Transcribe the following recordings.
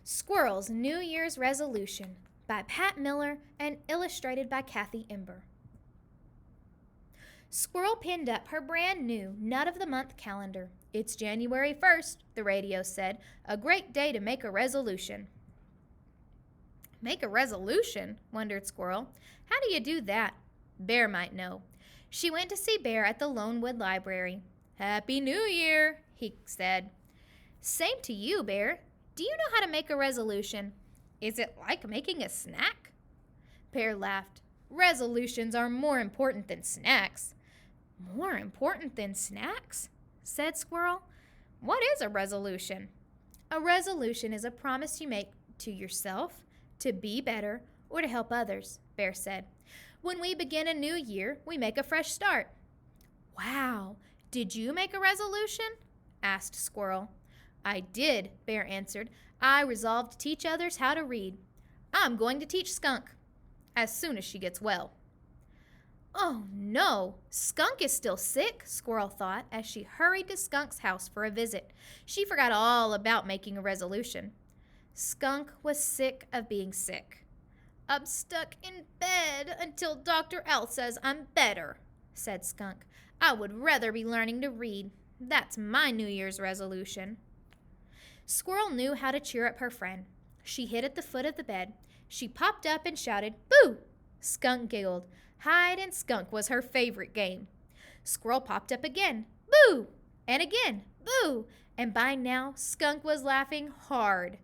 Squirrel's New Year's Resolution by Pat Miller and illustrated by Kathy Ember. Squirrel pinned up her brand new Nut of the Month calendar. "It's January 1st, the radio said. A great day to make a resolution." "Make a resolution?" wondered Squirrel. "How do you do that?" Bear might know. She went to see Bear at the Lonewood Library. "Happy New Year," he said. "Same to you, Bear. Do you know how to make a resolution? Is it like making a snack?" Bear laughed. "Resolutions are more important than snacks." "More important than snacks?" said Squirrel. "What is a resolution?" "A resolution is a promise you make to yourself, to be better, or to help others," Bear said. "When we begin a new year, we make a fresh start." "Wow! Did you make a resolution?" asked Squirrel. "I did," Bear answered. "I resolved to teach others how to read. I'm going to teach Skunk as soon as she gets well." "Oh, no! Skunk is still sick," Squirrel thought as she hurried to Skunk's house for a visit. She forgot all about making a resolution. Skunk was sick of being sick. "I'm stuck in bed until Dr. Owl says I'm better," said Skunk. "I would rather be learning to read. That's my New Year's resolution." Squirrel knew how to cheer up her friend. She hid at the foot of the bed. She popped up and shouted, "Boo!" Skunk giggled. Hide and skunk was her favorite game. Squirrel popped up again, "Boo!" and again, "Boo!" and by now Skunk was laughing hard.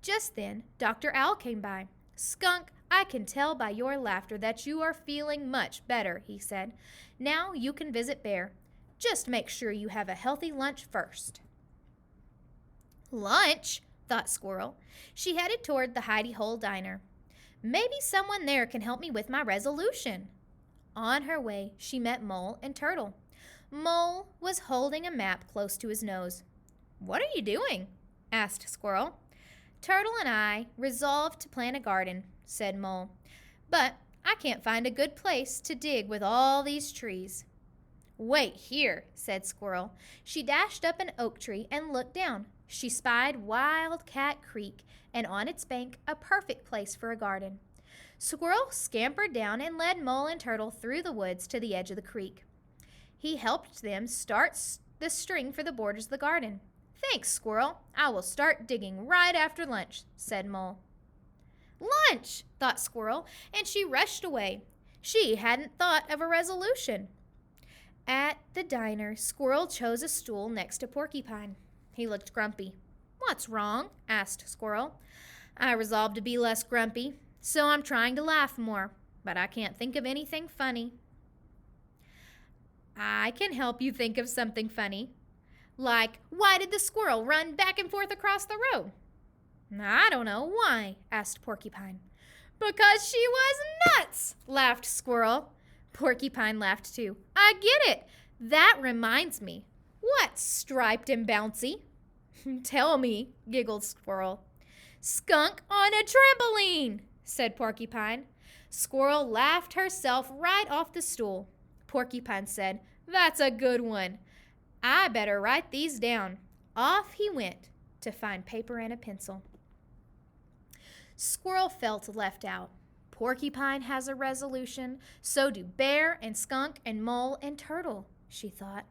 Just then, Dr. Owl came by. "Skunk, I can tell by your laughter that you are feeling much better," he said. "Now you can visit Bear. Just make sure you have a healthy lunch first." "Lunch?" thought Squirrel. She headed toward the Hidey Hole Diner. "Maybe someone there can help me with my resolution." On her way, she met Mole and Turtle. Mole was holding a map close to his nose. "What are you doing?" asked Squirrel. "Turtle and I resolved to plant a garden," said Mole. "But I can't find a good place to dig with all these trees." "Wait here," said Squirrel. She dashed up an oak tree and looked down. She spied Wildcat Creek, and on its bank, a perfect place for a garden. Squirrel scampered down and led Mole and Turtle through the woods to the edge of the creek. He helped them start the string for the borders of the garden. "Thanks, Squirrel. I will start digging right after lunch," said Mole. "Lunch!" thought Squirrel, and she rushed away. She hadn't thought of a resolution. At the diner, Squirrel chose a stool next to Porcupine. He looked grumpy. "What's wrong?" asked Squirrel. "I resolved to be less grumpy, so I'm trying to laugh more, but I can't think of anything funny." "I can help you think of something funny. Like, why did the squirrel run back and forth across the road?" "I don't know. Why?" asked Porcupine. "Because she was nuts!" laughed Squirrel. Porcupine laughed too. "I get it. That reminds me. What's striped and bouncy?" "Tell me," giggled Squirrel. "Skunk on a trampoline," said Porcupine. Squirrel laughed herself right off the stool. Porcupine said, "That's a good one. I better write these down." Off he went to find paper and a pencil. Squirrel felt left out. Porcupine has a resolution, so do Bear and Skunk and Mole and Turtle, she thought.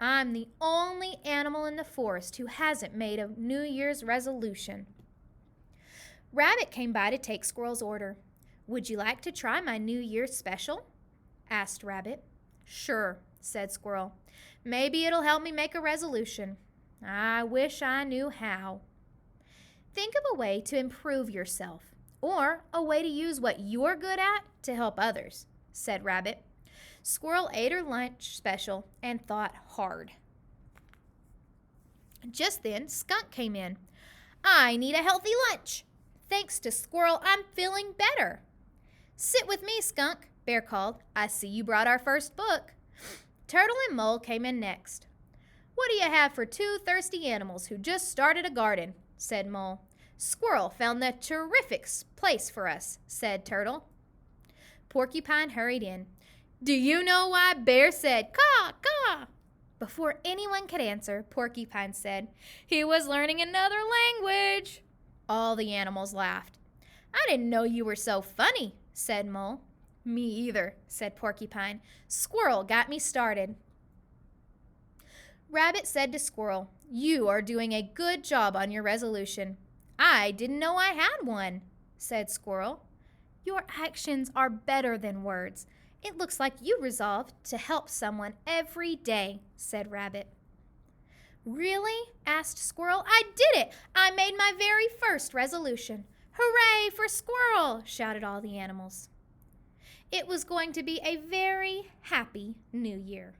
I'm the only animal in the forest who hasn't made a New Year's resolution. Rabbit came by to take Squirrel's order. "Would you like to try my New Year's special?" asked Rabbit. "Sure," said Squirrel. "Maybe it'll help me make a resolution. I wish I knew how." Think of a way to improve yourself, or a way to use what you're good at to help others, said Rabbit. Squirrel ate her lunch special and thought hard. Just then, Skunk came in. "I need a healthy lunch. Thanks to Squirrel, I'm feeling better." "Sit with me, Skunk," Bear called. "I see you brought our first book." Turtle and Mole came in next. "What do you have for two thirsty animals who just started a garden?" said Mole. "Squirrel found the terrific place for us," said Turtle. Porcupine hurried in. "Do you know why Bear said caw, caw?" Before anyone could answer, Porcupine said, "He was learning another language." All the animals laughed. "I didn't know you were so funny," said Mole. "Me either," said Porcupine. "Squirrel got me started." Rabbit said to Squirrel, "You are doing a good job on your resolution." "I didn't know I had one," said Squirrel. "Your actions are better than words. It looks like you resolved to help someone every day," said Rabbit. "Really?" asked Squirrel. "I did it! I made my very first resolution." "Hooray for Squirrel!" shouted all the animals. It was going to be a very happy New Year.